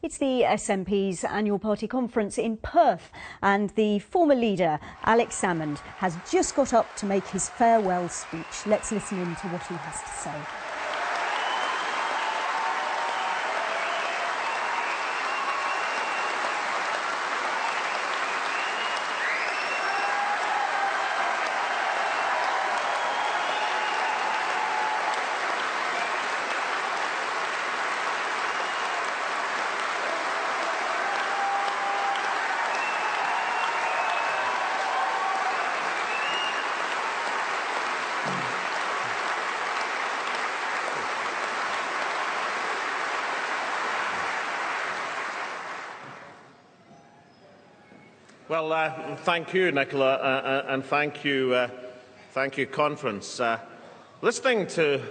It's the SNP's annual party conference in Perth, and the former leader, Alex Salmond, has just got up to make his farewell speech. Let's listen in to what he has to say. Well, thank you, Nicola, and thank you, conference. Listening to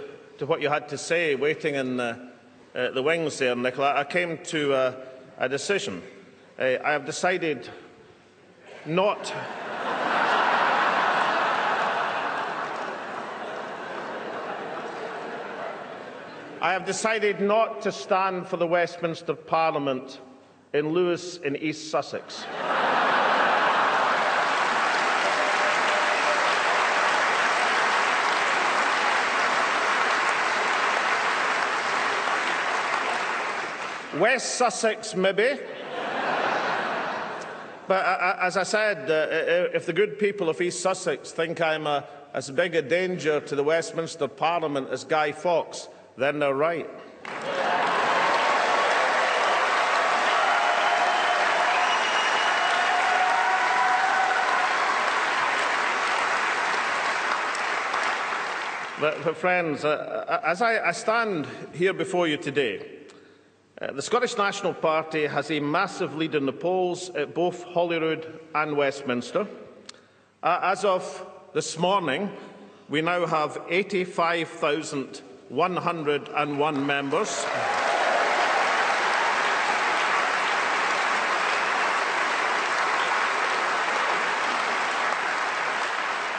what you had to say, waiting in the wings there, Nicola, I came to a decision. I have decided not. I have decided not to stand for the Westminster Parliament in Lewis in East Sussex. West Sussex, maybe. But as I said, if the good people of East Sussex think I'm as big a danger to the Westminster Parliament as Guy Fawkes, then they're right. But friends, as I stand here before you today, the Scottish National Party has a massive lead in the polls at both Holyrood and Westminster. As of this morning, we now have 85,101 members.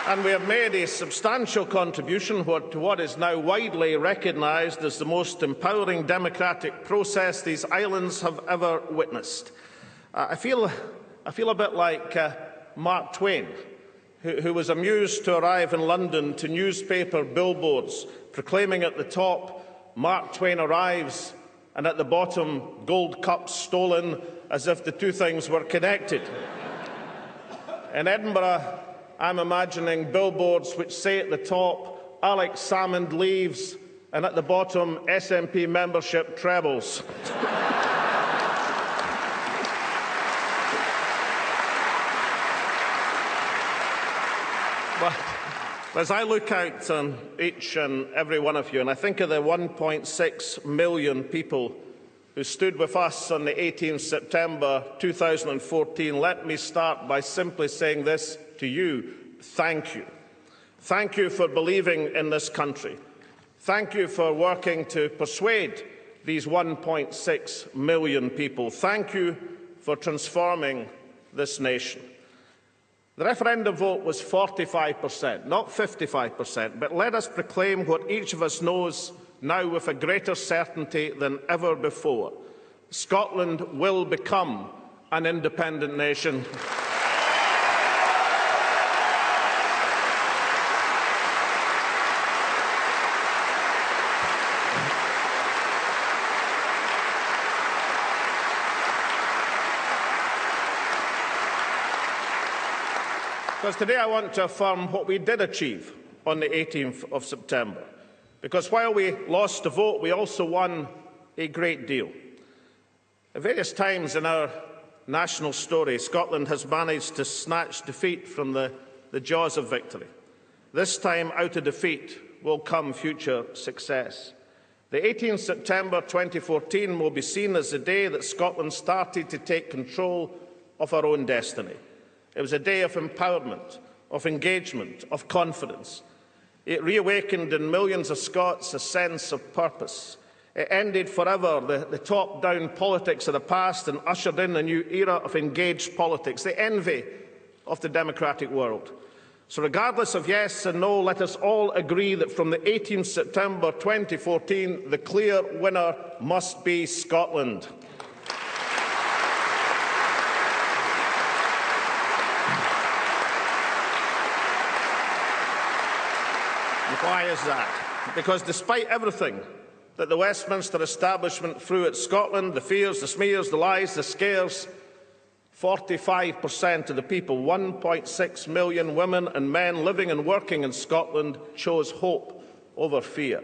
And we have made a substantial contribution to what is now widely recognised as the most empowering democratic process these islands have ever witnessed. I feel a bit like Mark Twain, who was amused to arrive in London to newspaper billboards proclaiming at the top, "Mark Twain arrives," and at the bottom, "Gold cups stolen," as if the two things were connected. In Edinburgh, I'm imagining billboards which say at the top, "Alex Salmond leaves," and at the bottom, "SNP membership trebles." But as I look out on each and every one of you, and I think of the 1.6 million people who stood with us on the 18th September 2014, let me start by simply saying this to you: thank you. Thank you for believing in this country. Thank you for working to persuade these 1.6 million people. Thank you for transforming this nation. The referendum vote was 45%, not 55%, but let us proclaim what each of us knows now with a greater certainty than ever before. Scotland will become an independent nation. Because today I want to affirm what we did achieve on the 18th of September. Because while we lost the vote, we also won a great deal. At various times in our national story, Scotland has managed to snatch defeat from the jaws of victory. This time, out of defeat will come future success. The 18th September 2014 will be seen as the day that Scotland started to take control of our own destiny. It was a day of empowerment, of engagement, of confidence. It reawakened in millions of Scots a sense of purpose. It ended forever the top-down politics of the past and ushered in a new era of engaged politics, the envy of the democratic world. So regardless of yes and no, let us all agree that from the 18th September 2014, the clear winner must be Scotland. Why is that? Because despite everything that the Westminster establishment threw at Scotland, the fears, the smears, the lies, the scares, 45% of the people, 1.6 million women and men living and working in Scotland, chose hope over fear.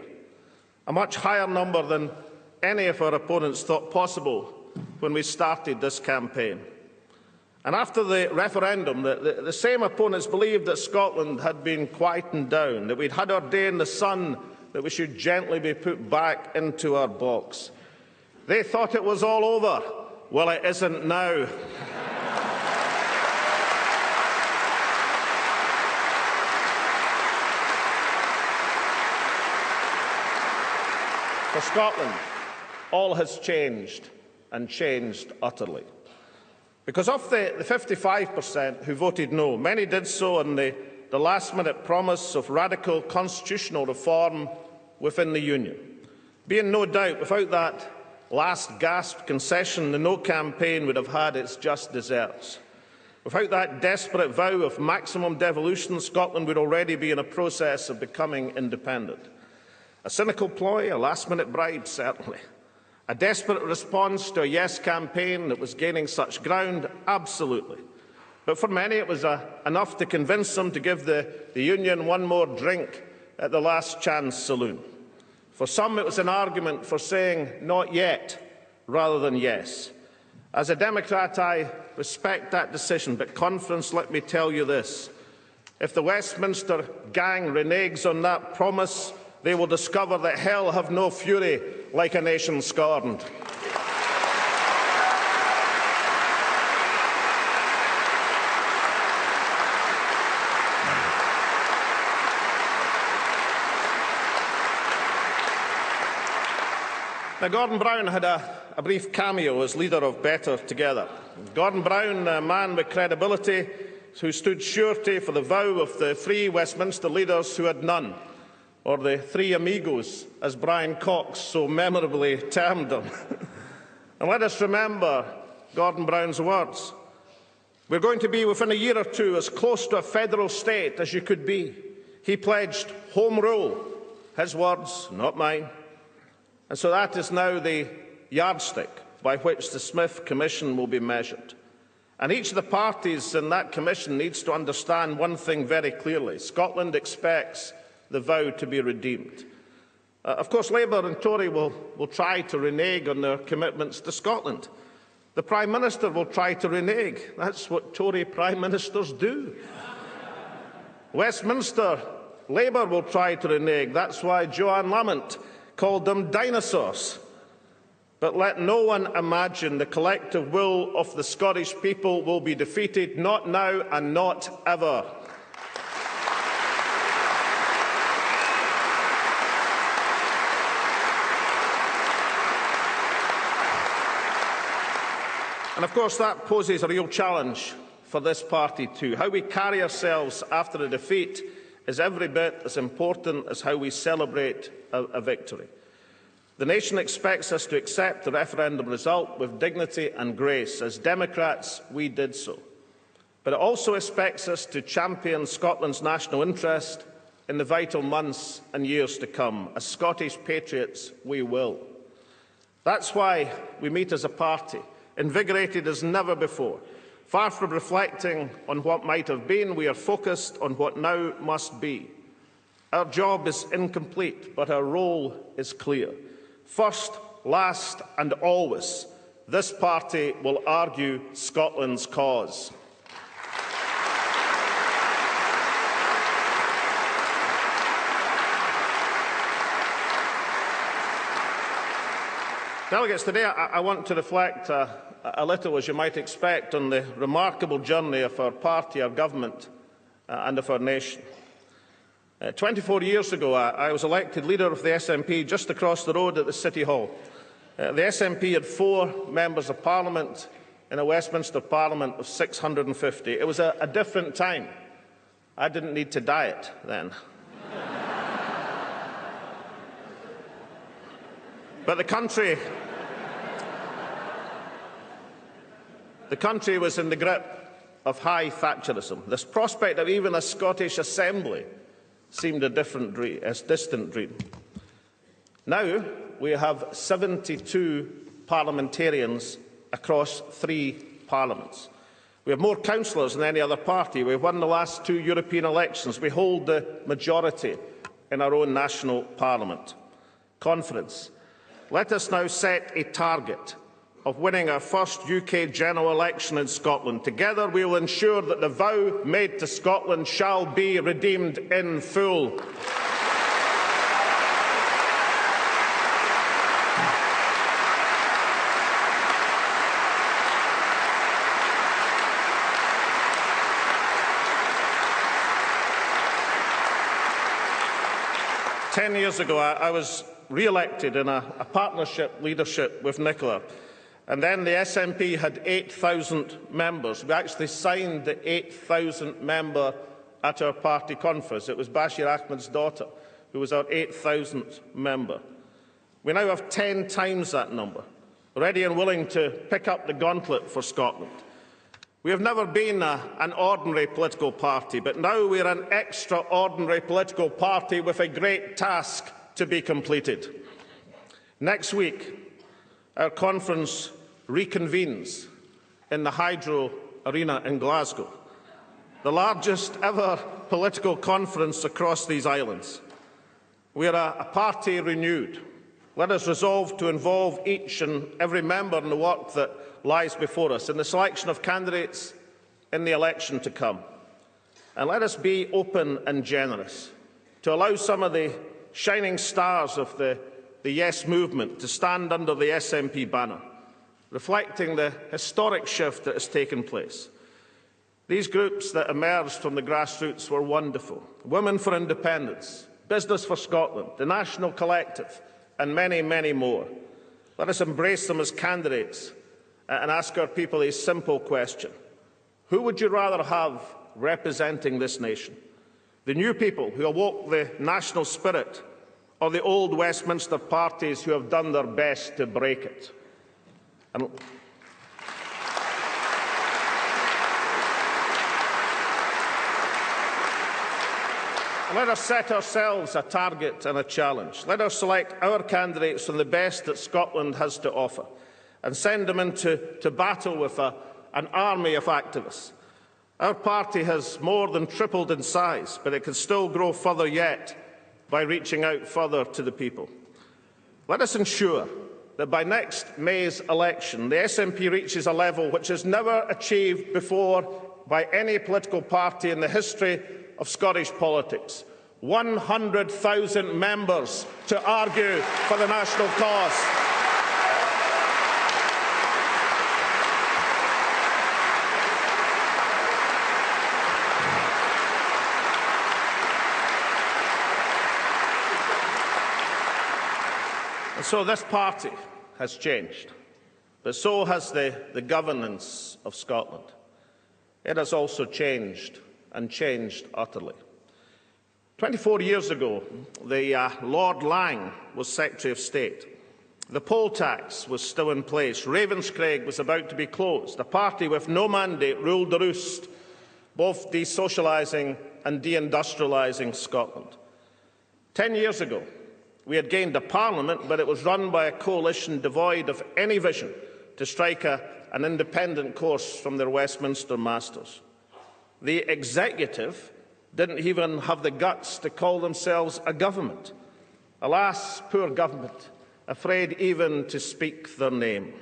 A much higher number than any of our opponents thought possible when we started this campaign. And after the referendum, the same opponents believed that Scotland had been quietened down, that we'd had our day in the sun, that we should gently be put back into our box. They thought it was all over. Well, it isn't now. For Scotland, all has changed, and changed utterly. Because of the 55% who voted no, many did so on the last-minute promise of radical constitutional reform within the Union. Be in no doubt, without that last-gasp concession, the No campaign would have had its just desserts. Without that desperate vow of maximum devolution, Scotland would already be in a process of becoming independent. A cynical ploy, a last-minute bribe, certainly. A desperate response to a yes campaign that was gaining such ground, absolutely. But for many, it was enough to convince them to give the Union one more drink at the Last Chance saloon. For some, it was an argument for saying not yet rather than yes. As a Democrat, I respect that decision, but conference, let me tell you this. If the Westminster gang reneges on that promise, they will discover that hell have no fury like a nation scorned. Now, Gordon Brown had a brief cameo as leader of Better Together. Gordon Brown, a man with credibility, who stood surety for the vow of the three Westminster leaders who had none, or the three amigos, as Brian Cox so memorably termed them. And let us remember Gordon Brown's words. We're going to be, within a year or two, as close to a federal state as you could be. He pledged home rule. His words, not mine. And so that is now the yardstick by which the Smith Commission will be measured. And each of the parties in that commission needs to understand one thing very clearly. Scotland expects the vow to be redeemed. Of course, Labour and Tory will try to renege on their commitments to Scotland. The Prime Minister will try to renege. That's what Tory Prime Ministers do. Westminster, Labour will try to renege. That's why Joanne Lamont called them dinosaurs. But let no one imagine the collective will of the Scottish people will be defeated, not now and not ever. And of course that poses a real challenge for this party too. How we carry ourselves after a defeat is every bit as important as how we celebrate a victory. The nation expects us to accept the referendum result with dignity and grace. As Democrats, we did so. But it also expects us to champion Scotland's national interest in the vital months and years to come. As Scottish patriots, we will. That's why we meet as a party, invigorated as never before. Far from reflecting on what might have been, we are focused on what now must be. Our job is incomplete, but our role is clear. First, last and always, this party will argue Scotland's cause. Delegates, today I want to reflect a little, as you might expect, on the remarkable journey of our party, our government and of our nation. 24 years ago, I was elected leader of the SNP just across the road at the City Hall. The SNP had 4 members of Parliament in a Westminster Parliament of 650. It was a different time. I didn't need to diet then. But the country was in the grip of high Thatcherism. This prospect of even a Scottish Assembly seemed a distant dream. Now we have 72 parliamentarians across 3 parliaments. We have more councillors than any other party. We've won the last 2 European elections. We hold the majority in our own national parliament. Conference. Let us now set a target of winning our first UK general election in Scotland. Together we will ensure that the vow made to Scotland shall be redeemed in full. Ten years ago, I was re-elected in a partnership leadership with Nicola. And then the SNP had 8,000 members. We actually signed the 8,000 member at our party conference. It was Bashir Ahmed's daughter who was our 8,000th member. We now have 10 times that number, ready and willing to pick up the gauntlet for Scotland. We have never been an ordinary political party, but now we are an extraordinary political party with a great task to be completed. Next week, our conference reconvenes in the Hydro Arena in Glasgow, the largest ever political conference across these islands. We are a party renewed. Let us resolve to involve each and every member in the work that lies before us, in the selection of candidates in the election to come. And let us be open and generous to allow some of the shining stars of the Yes movement to stand under the SNP banner, reflecting the historic shift that has taken place. These groups that emerged from the grassroots were wonderful. Women for Independence, Business for Scotland, the National Collective, and many, many more. Let us embrace them as candidates and ask our people a simple question. Who would you rather have representing this nation? The new people who awoke the national spirit, or the old Westminster parties who have done their best to break it? And let us set ourselves a target and a challenge. Let us select our candidates from the best that Scotland has to offer and send them into battle with an army of activists. Our party has more than tripled in size, but it can still grow further yet by reaching out further to the people. Let us ensure that by next May's election, the SNP reaches a level which is never achieved before by any political party in the history of Scottish politics. 100,000 members to argue for the national cause. And so this party has changed, but so has the governance of Scotland. It has also changed, and changed utterly. 24 years ago, the Lord Lang was Secretary of State. The poll tax was still in place. Ravenscraig was about to be closed. A party with no mandate ruled the roost, both desocialising and deindustrialising Scotland. 10 years ago, we had gained a parliament, but it was run by a coalition devoid of any vision to strike an independent course from their Westminster masters. The executive didn't even have the guts to call themselves a government. Alas, poor government, afraid even to speak their name.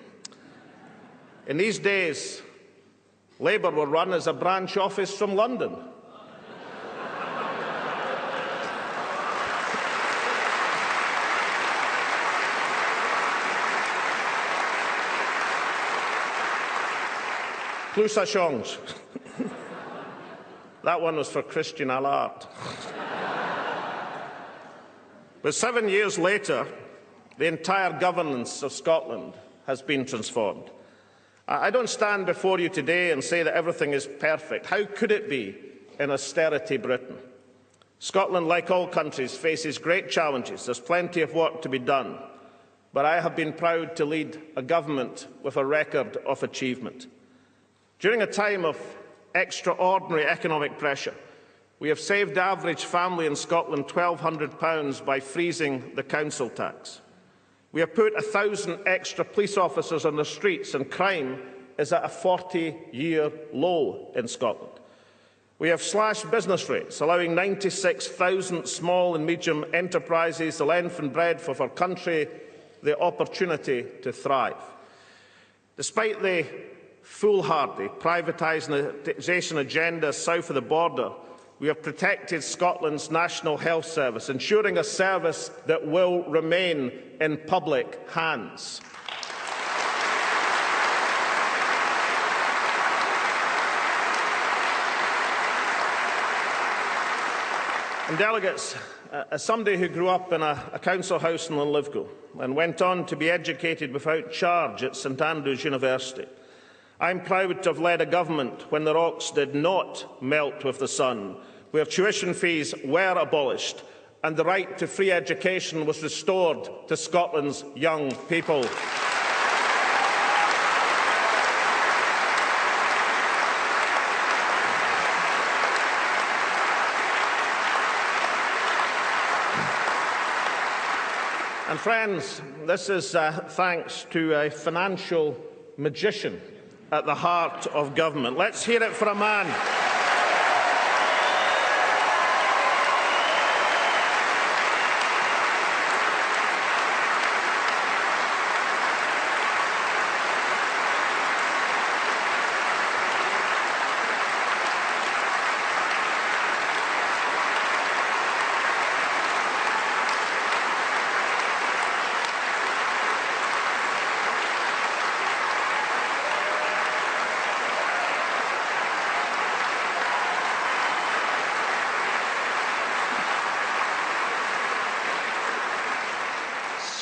In these days, Labour were run as a branch office from London. Plus ça change. That one was for Christian Allard. But 7 years later, the entire governance of Scotland has been transformed. I don't stand before you today and say that everything is perfect. How could it be in austerity Britain? Scotland, like all countries, faces great challenges. There's plenty of work to be done. But I have been proud to lead a government with a record of achievement. During a time of extraordinary economic pressure, We have saved the average family in Scotland £1,200 by freezing the council tax. We have put 1,000 extra police officers on the streets, and crime is at a 40-year low in Scotland. We have slashed business rates, allowing 96,000 small and medium enterprises the length and breadth of our country the opportunity to thrive. Despite the foolhardy privatisation agenda south of the border, we have protected Scotland's National Health Service, ensuring a service that will remain in public hands. And delegates, as somebody who grew up in a council house in Linlithgow and went on to be educated without charge at St Andrews University, I'm proud to have led a government when the rocks did not melt with the sun, where tuition fees were abolished and the right to free education was restored to Scotland's young people. And friends, this is thanks to a financial magician at the heart of government. Let's hear it for a man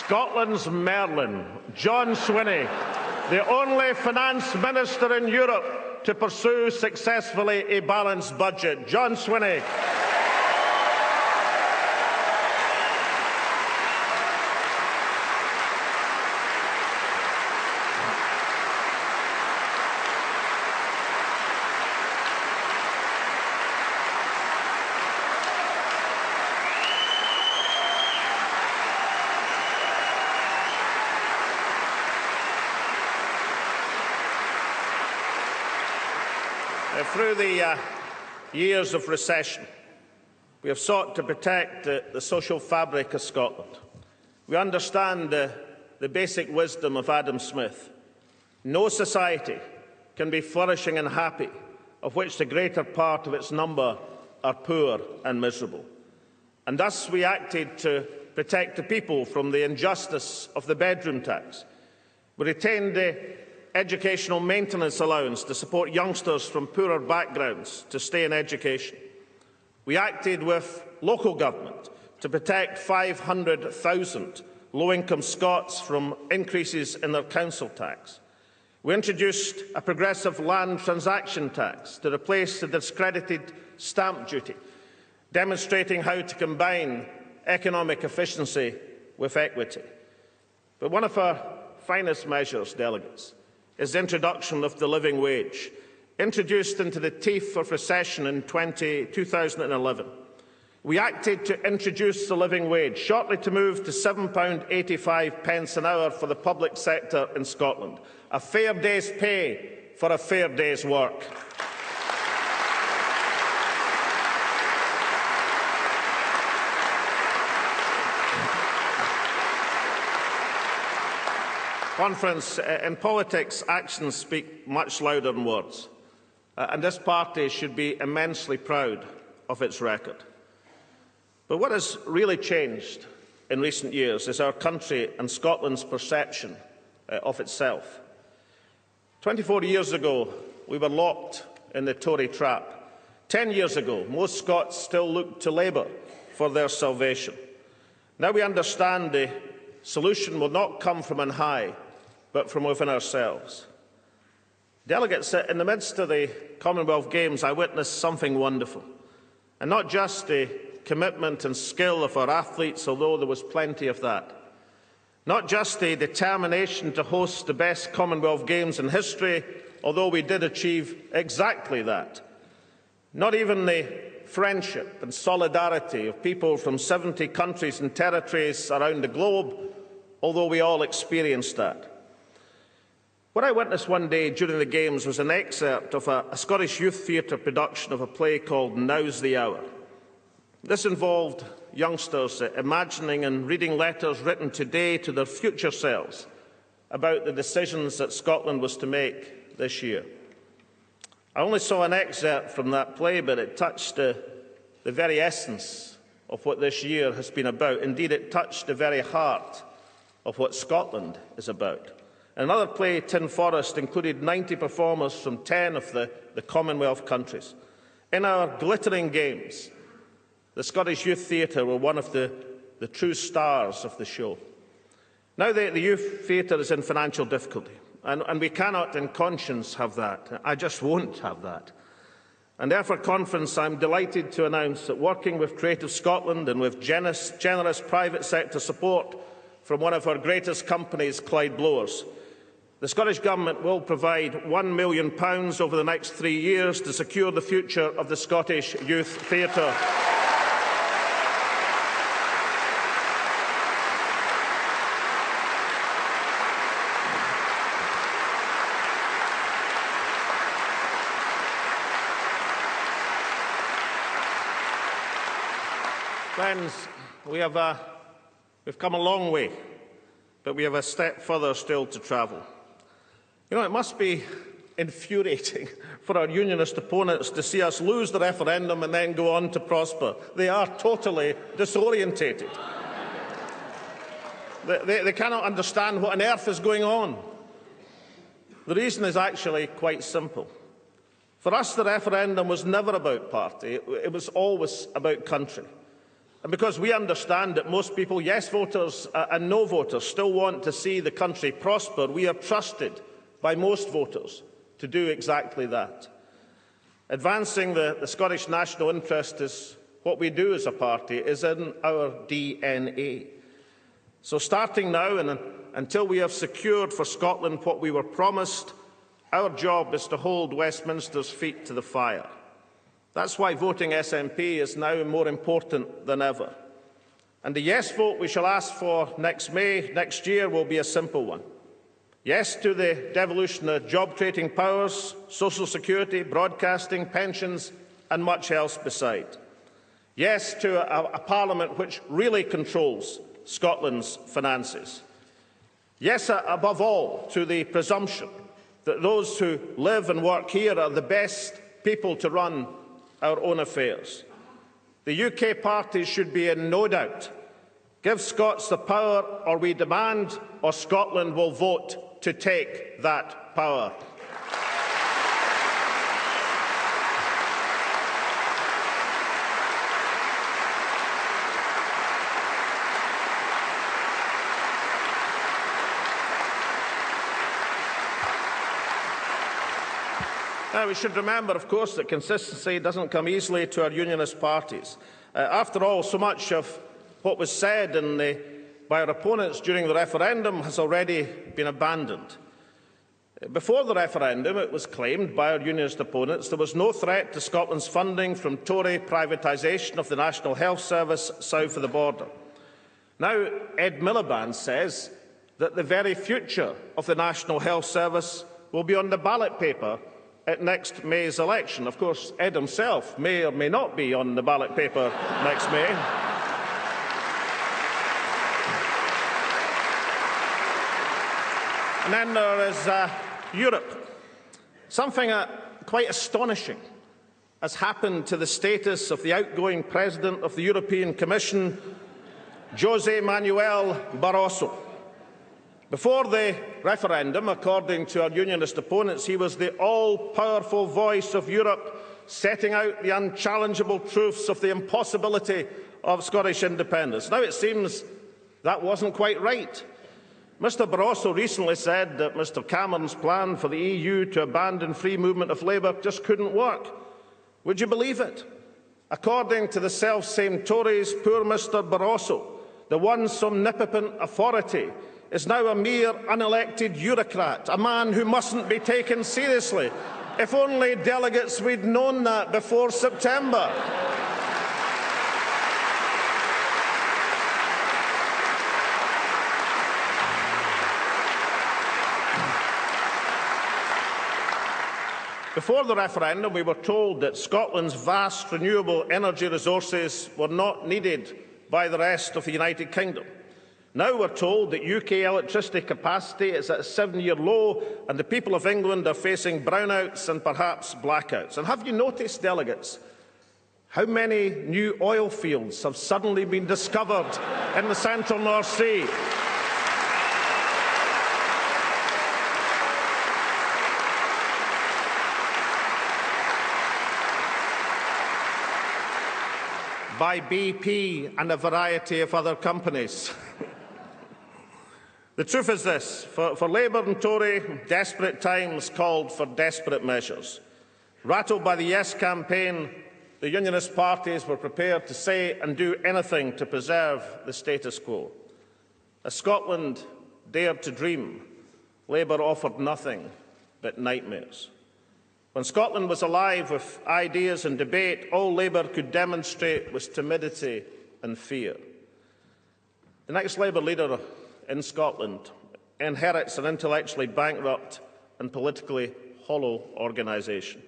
Scotland's Merlin, John Swinney, the only finance minister in Europe to pursue successfully a balanced budget. John Swinney. Through the years of recession, we have sought to protect the social fabric of Scotland. We understand the basic wisdom of Adam Smith. No society can be flourishing and happy of which the greater part of its number are poor and miserable. And thus we acted to protect the people from the injustice of the bedroom tax. We retained the educational maintenance allowance to support youngsters from poorer backgrounds to stay in education. We acted with local government to protect 500,000 low-income Scots from increases in their council tax. We introduced a progressive land transaction tax to replace the discredited stamp duty, demonstrating how to combine economic efficiency with equity. But one of our finest measures, delegates, is the introduction of the living wage, introduced into the teeth of recession in 2011. We acted to introduce the living wage, shortly to move to £7.85 an hour for the public sector in Scotland, a fair day's pay for a fair day's work. Conference, in politics, actions speak much louder than words, and this party should be immensely proud of its record. But what has really changed in recent years is our country and Scotland's perception of itself. 24 years ago, we were locked in the Tory trap. 10 years ago, most Scots still looked to Labour for their salvation. Now we understand the solution will not come from on high, but from within ourselves. Delegates, in the midst of the Commonwealth Games, I witnessed something wonderful. And not just the commitment and skill of our athletes, although there was plenty of that. Not just the determination to host the best Commonwealth Games in history, although we did achieve exactly that. Not even the friendship and solidarity of people from 70 countries and territories around the globe, although we all experienced that. What I witnessed one day during the Games was an excerpt of a Scottish Youth Theatre production of a play called Now's the Hour. This involved youngsters imagining and reading letters written today to their future selves about the decisions that Scotland was to make this year. I only saw an excerpt from that play, but it touched the very essence of what this year has been about. Indeed, it touched the very heart of what Scotland is about. Another play, Tin Forest, included 90 performers from 10 of the Commonwealth countries. In our glittering Games, the Scottish Youth Theatre were one of the true stars of the show. Now the Youth Theatre is in financial difficulty, and we cannot in conscience have that. I just won't have that. And therefore, Conference, I'm delighted to announce that working with Creative Scotland and with generous private sector support from one of our greatest companies, Clyde Blowers, the Scottish Government will provide £1 million over the next 3 years to secure the future of the Scottish Youth Theatre. Friends, we've come a long way, but we have a step further still to travel. You know, it must be infuriating for our unionist opponents to see us lose the referendum and then go on to prosper. They are totally disorientated. They cannot understand what on earth is going on. The reason is actually quite simple. For us, the referendum was never about party. It was always about country. And because we understand that most people, yes voters and no voters, still want to see the country prosper, we are trusted by most voters to do exactly that. Advancing the Scottish national interest is what we do as a party, is in our DNA. So starting now and until we have secured for Scotland what we were promised, our job is to hold Westminster's feet to the fire. That's why voting SNP is now more important than ever. And the yes vote we shall ask for next May, next year, will be a simple one. Yes to the devolution of job-creating powers, social security, broadcasting, pensions and much else beside. Yes to a parliament which really controls Scotland's finances. Yes, above all, to the presumption that those who live and work here are the best people to run our own affairs. The UK parties should be in no doubt. Give Scots the power, or we demand, or Scotland will vote to take that power. Now, we should remember, of course, that consistency doesn't come easily to our unionist parties. After all, so much of what was said by our opponents during the referendum has already been abandoned. Before the referendum, it was claimed by our unionist opponents there was no threat to Scotland's funding from Tory privatisation of the National Health Service south of the border. Now, Ed Miliband says that the very future of the National Health Service will be on the ballot paper at next May's election. Of course, Ed himself may or may not be on the ballot paper next May. And then there is Europe. Something quite astonishing has happened to the status of the outgoing President of the European Commission, José Manuel Barroso. Before the referendum, according to our unionist opponents, he was the all-powerful voice of Europe, setting out the unchallengeable truths of the impossibility of Scottish independence. Now it seems that wasn't quite right. Mr Barroso recently said that Mr Cameron's plan for the EU to abandon free movement of labour just couldn't work. Would you believe it? According to the self-same Tories, poor Mr Barroso, the once omnipotent authority, is now a mere unelected bureaucrat, a man who mustn't be taken seriously. If only delegates we'd known that before September. Before the referendum, we were told that Scotland's vast renewable energy resources were not needed by the rest of the United Kingdom. Now we're told that UK electricity capacity is at a 7-year low and the people of England are facing brownouts and perhaps blackouts. And have you noticed, delegates, how many new oil fields have suddenly been discovered in the central North Sea? By BP and a variety of other companies. The truth is this, for Labour and Tory, desperate times called for desperate measures. Rattled by the Yes campaign, the Unionist parties were prepared to say and do anything to preserve the status quo. As Scotland dared to dream, Labour offered nothing but nightmares. When Scotland was alive with ideas and debate, all Labour could demonstrate was timidity and fear. The next Labour leader in Scotland inherits an intellectually bankrupt and politically hollow organisation.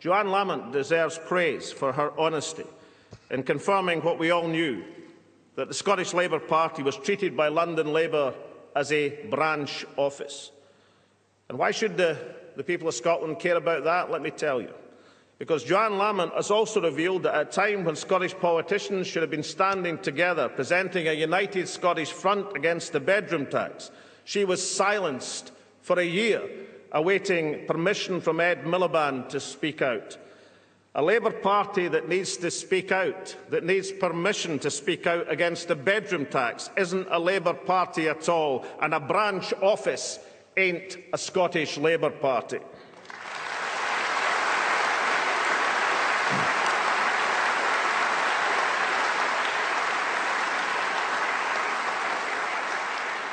Joanne Lamont deserves praise for her honesty in confirming what we all knew, that the Scottish Labour Party was treated by London Labour as a branch office. And why should the people of Scotland care about that? Let me tell you. Because Joanne Lamont has also revealed that at a time when Scottish politicians should have been standing together, presenting a united Scottish front against the bedroom tax, she was silenced for a year, awaiting permission from Ed Miliband to speak out. A Labour Party that needs to speak out, that needs permission to speak out against the bedroom tax, isn't a Labour Party at all, and a branch office ain't a Scottish Labour Party.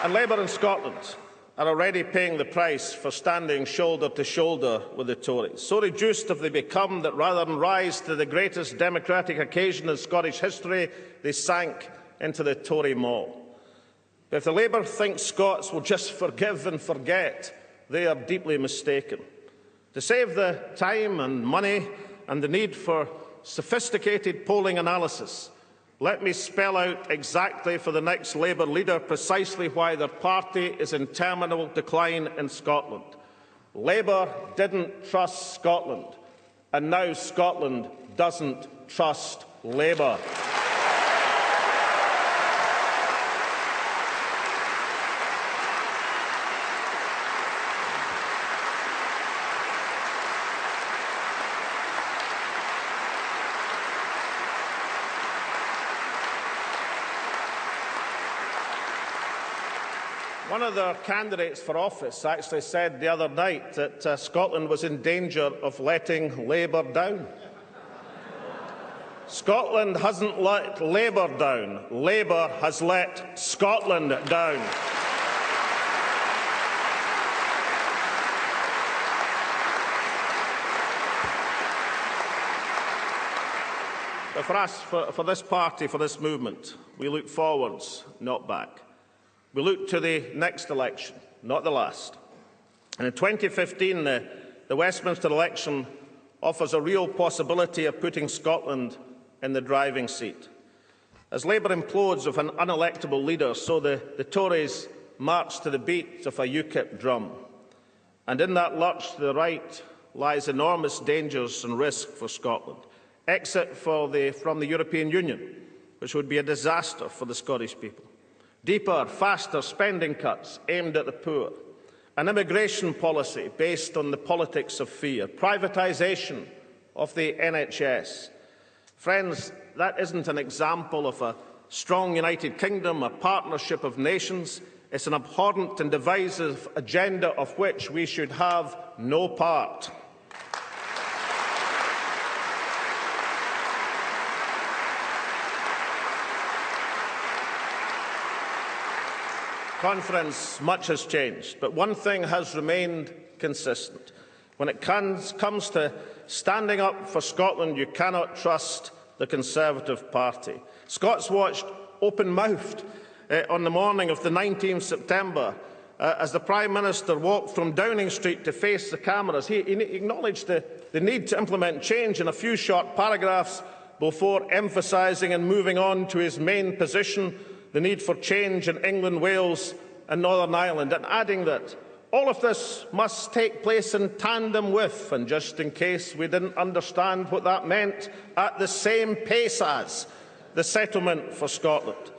And Labour in Scotland are already paying the price for standing shoulder to shoulder with the Tories. So reduced have they become that rather than rise to the greatest democratic occasion in Scottish history, they sank into the Tory maw. But if the Labour thinks Scots will just forgive and forget, they are deeply mistaken. To save the time and money and the need for sophisticated polling analysis, let me spell out exactly for the next Labour leader precisely why their party is in terminal decline in Scotland. Labour didn't trust Scotland, and now Scotland doesn't trust Labour. One of their candidates for office actually said the other night that Scotland was in danger of letting Labour down. Scotland hasn't let Labour down. Labour has let Scotland down. But for us, for this party, for this movement, we look forwards, not back. We look to the next election, not the last. And in 2015, the Westminster election offers a real possibility of putting Scotland in the driving seat. As Labour implodes with an unelectable leader, so the Tories march to the beat of a UKIP drum. And in that lurch to the right lies enormous dangers and risk for Scotland. Exit from the European Union, which would be a disaster for the Scottish people. Deeper, faster spending cuts aimed at the poor. An immigration policy based on the politics of fear. Privatisation of the NHS. Friends, that isn't an example of a strong United Kingdom, a partnership of nations. It's an abhorrent and divisive agenda of which we should have no part. Conference, much has changed, but one thing has remained consistent. When it comes to standing up for Scotland, you cannot trust the Conservative Party. Scots watched open-mouthed on the morning of the 19th September as the Prime Minister walked from Downing Street to face the cameras, he acknowledged the need to implement change in a few short paragraphs before emphasising and moving on to his main position, the need for change in England, Wales and Northern Ireland, and adding that all of this must take place in tandem with, and just in case we didn't understand what that meant, at the same pace as, the settlement for Scotland.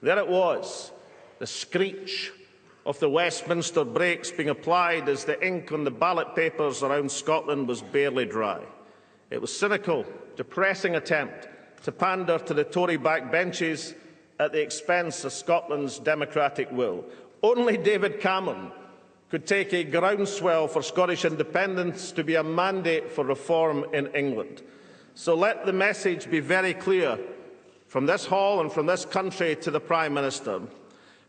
There it was, the screech of the Westminster brakes being applied as the ink on the ballot papers around Scotland was barely dry. It was a cynical, depressing attempt to pander to the Tory backbenches at the expense of Scotland's democratic will. Only David Cameron could take a groundswell for Scottish independence to be a mandate for reform in England. So let the message be very clear from this hall and from this country to the Prime Minister.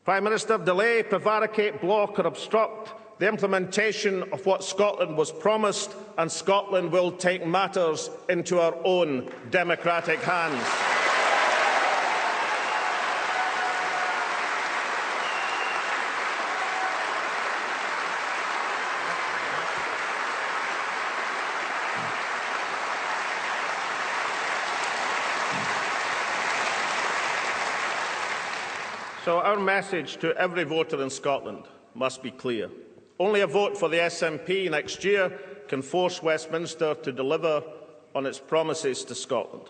Prime Minister, delay, prevaricate, block or obstruct the implementation of what Scotland was promised, and Scotland will take matters into our own democratic hands. So our message to every voter in Scotland must be clear. Only a vote for the SNP next year can force Westminster to deliver on its promises to Scotland.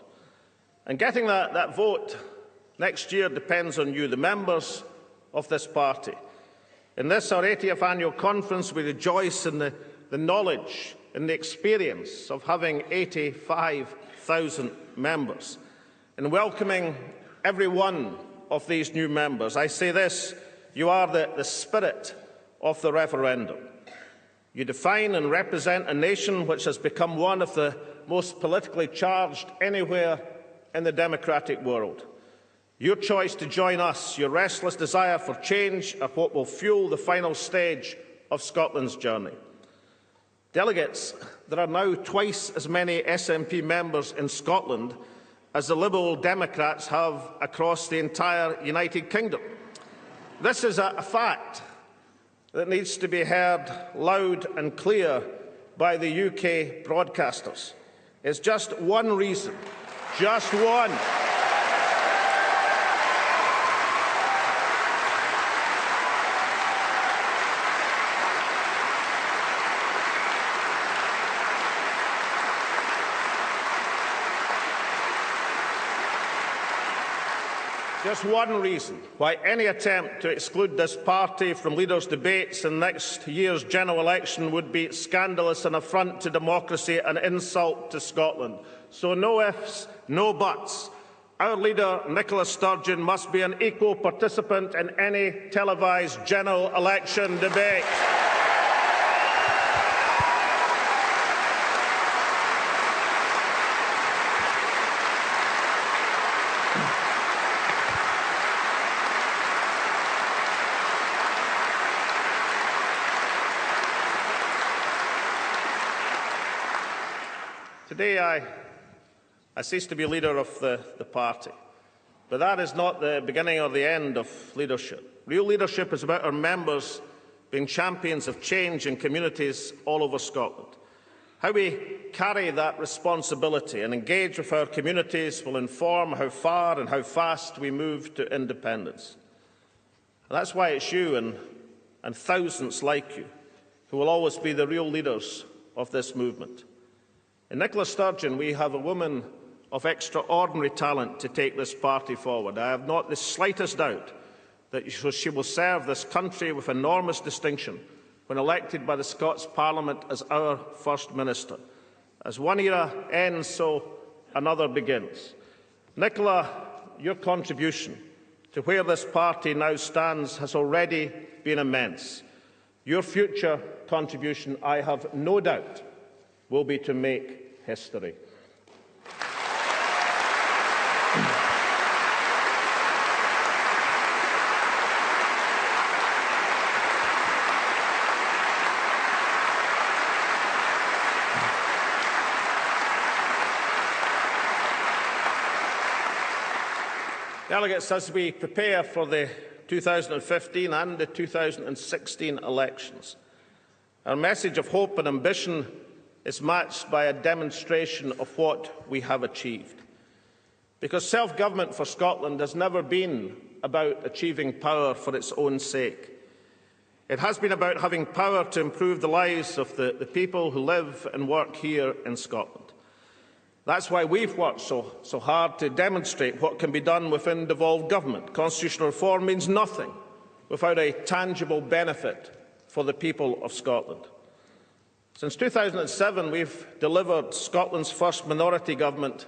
And getting that vote next year depends on you, the members of this party. In this, our 80th annual conference, we rejoice in the knowledge and the experience of having 85,000 members. In welcoming every one of these new members, I say this: you are the spirit of the referendum. You define and represent a nation which has become one of the most politically charged anywhere in the democratic world. Your choice to join us, your restless desire for change, are what will fuel the final stage of Scotland's journey. Delegates, there are now twice as many SNP members in Scotland as the Liberal Democrats have across the entire United Kingdom. This is a fact that needs to be heard loud and clear by the UK broadcasters. It's just one reason, just one. Just one reason why any attempt to exclude this party from leaders' debates in next year's general election would be scandalous, an affront to democracy, an insult to Scotland. So no ifs, no buts. Our leader, Nicola Sturgeon, must be an equal participant in any televised general election debate. Today I cease to be leader of the party, but that is not the beginning or the end of leadership. Real leadership is about our members being champions of change in communities all over Scotland. How we carry that responsibility and engage with our communities will inform how far and how fast we move to independence. And that's why it's you and thousands like you who will always be the real leaders of this movement. In Nicola Sturgeon, we have a woman of extraordinary talent to take this party forward. I have not the slightest doubt that she will serve this country with enormous distinction when elected by the Scots Parliament as our First Minister. As one era ends, so another begins. Nicola, your contribution to where this party now stands has already been immense. Your future contribution, I have no doubt, will be to make history. Delegates, as we prepare for the 2015 and the 2016 elections. Our message of hope and ambition is matched by a demonstration of what we have achieved. Because self-government for Scotland has never been about achieving power for its own sake. It has been about having power to improve the lives of the people who live and work here in Scotland. That's why we've worked so hard to demonstrate what can be done within devolved government. Constitutional reform means nothing without a tangible benefit for the people of Scotland. Since 2007, we've delivered Scotland's first minority government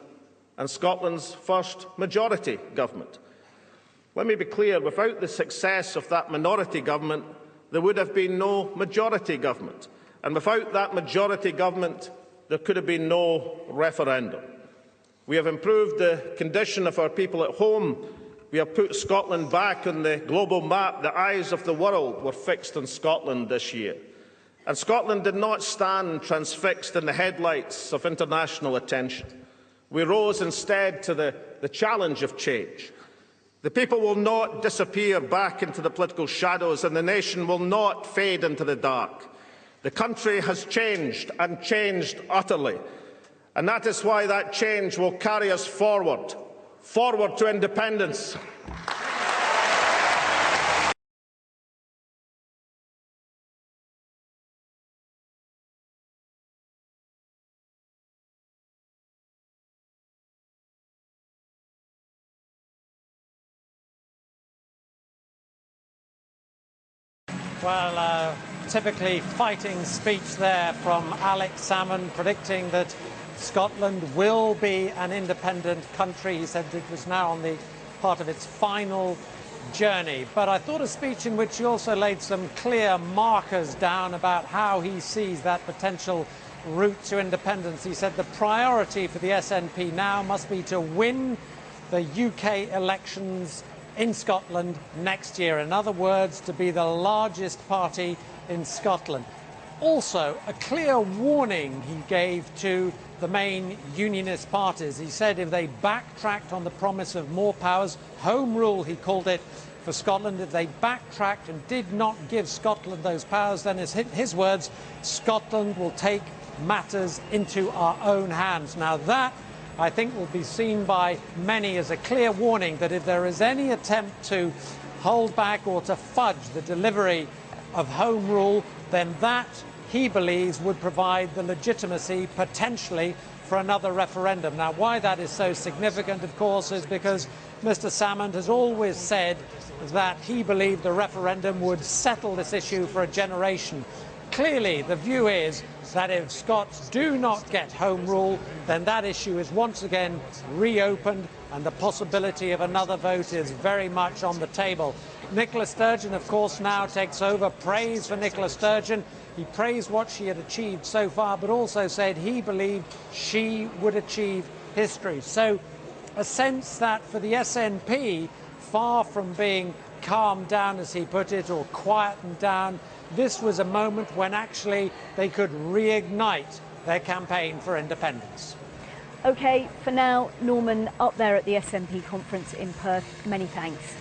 and Scotland's first majority government. Let me be clear, without the success of that minority government, there would have been no majority government. And without that majority government, there could have been no referendum. We have improved the condition of our people at home. We have put Scotland back on the global map. The eyes of the world were fixed on Scotland this year. And Scotland did not stand transfixed in the headlights of international attention. We rose instead to the challenge of change. The people will not disappear back into the political shadows, and the nation will not fade into the dark. The country has changed, and changed utterly. And that is why that change will carry us forward to independence. Well, typically fighting speech there from Alex Salmond, predicting that Scotland will be an independent country. He said it was now on the part of its final journey. But I thought a speech in which he also laid some clear markers down about how he sees that potential route to independence. He said the priority for the SNP now must be to win the UK elections in Scotland next year. In other words, to be the largest party in Scotland. Also, a clear warning he gave to the main unionist parties. He said if they backtracked on the promise of more powers, home rule he called it, for Scotland, if they backtracked and did not give Scotland those powers, then in his words, Scotland will take matters into our own hands. Now that, I think, will be seen by many as a clear warning that if there is any attempt to hold back or to fudge the delivery of home rule, then that, he believes, would provide the legitimacy potentially for another referendum. Now, why that is so significant, of course, is because Mr. Salmond has always said that he believed the referendum would settle this issue for a generation. Clearly, the view is that if Scots do not get home rule, then that issue is once again reopened and the possibility of another vote is very much on the table. Nicola Sturgeon, of course, now takes over. Praise for Nicola Sturgeon. He praised what she had achieved so far, but also said he believed she would achieve history. So a sense that for the SNP, far from being calmed down, as he put it, or quietened down, this was a moment when actually they could reignite their campaign for independence. OK, for now, Norman, up there at the SNP conference in Perth, many thanks.